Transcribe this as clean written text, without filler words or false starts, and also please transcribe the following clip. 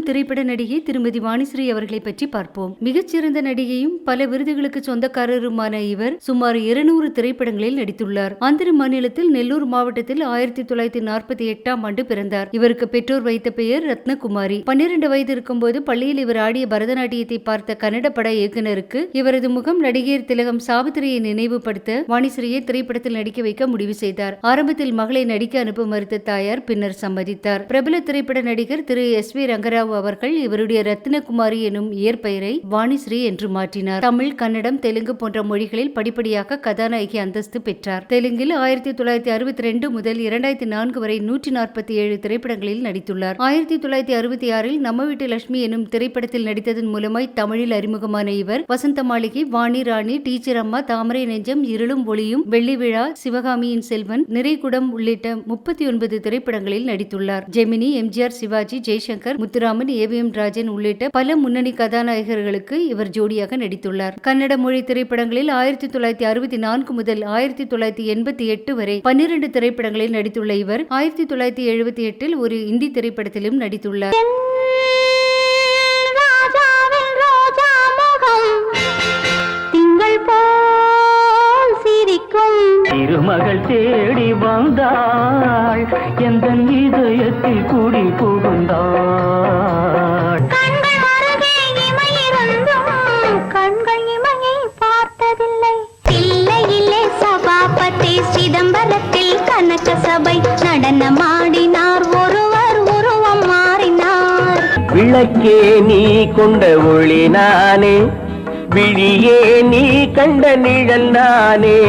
திரைப்பட நடிகை திருமதி வாணிஸ்ரீ அவர்களை பற்றி பார்ப்போம். மிகச்சிறந்த நடிகையும் பல விருதுகளுக்கு சொந்தக்காரருமான இவர் சுமார் 200 திரைப்படங்களில் நடித்துள்ளார். ஆந்திர மாநிலத்தில் நெல்லூர் மாவட்டத்தில் 1948ஆம் ஆண்டு பிறந்தார். இவருக்கு பெற்றோர் வைத்த பெயர் ரத்னகுமாரி. 12 வயது இருக்கும்போது பள்ளியில் இவர் ஆடிய பரதநாட்டியத்தை பார்த்த கன்னட பட இயக்குனருக்கு இவரது முகம் நடிகர் திலகம் சாவித்திரியை நினைவுபடுத்த வாணிஸ்ரீயை திரைப்படத்தில் நடிக்க வைக்க முடிவு செய்தார். ஆரம்பத்தில் மகளை நடிக்க அனுப்ப மறுத்த தாயார் பின்னர் சம்மதித்தார். பிரபல திரைப்பட நடிகர் திரு SV ரங்கராவ் அவர்கள் இவருடைய ரத்னகுமாரி எனும் இயற்பெயரை வாணிஸ்ரீ என்று மாற்றினார். தமிழ், கன்னடம், தெலுங்கு போன்ற மொழிகளில் படிப்படியாக கதாநாயகி அந்தஸ்து பெற்றார். தெலுங்கில் 1962 முதல் 2004 வரை 147 திரைப்படங்களில் நடித்துள்ளார். 1966இல் நம்ம வீட்டு லட்சுமி எனும் திரைப்படத்தில் நடித்ததன் மூலமாய் தமிழில் அறிமுகமான இவர் வசந்த மாளிகை, வாணி ராணி, டீச்சர் அம்மா, தாமரை நெஞ்சம், இருளும் ஒளியும், வெள்ளி விழா, சிவகாமியின் செல்வன், நிறைகுடம் உள்ளிட்ட 39 திரைப்படங்களில் நடித்துள்ளார். ஜெமினி, எம்ஜிஆர், சிவாஜி, ஜெய்சங்கர், முத்துராமன், AVM ராஜன் உள்ளிட்ட பல முன்னணி கதாநாயகர்களுக்கு இவர் ஜோடியாக நடித்துள்ளார். கன்னட மொழி திரைப்படங்களில் 1964 முதல் 1988 வரை 12 திரைப்படங்களில் நடித்துள்ள இவர் 1978இல் ஒரு இந்தி திரைப்படத்திலும் நடித்துள்ளார். திருமகள் தேடி வந்தாள், எந்த இதயத்தில் கூடி புகுந்தாள். கண்கள் இமையை பார்த்ததில்லை. இல்லை சபாபதி சிதம்பரத்தில் கனக சபை நடனமாடினார். ஒருவர் உருவம் மாறினார். விளக்கே நீ கொண்ட ஒளி நானே, விழியே நீ கண்ட நிழல் நானே.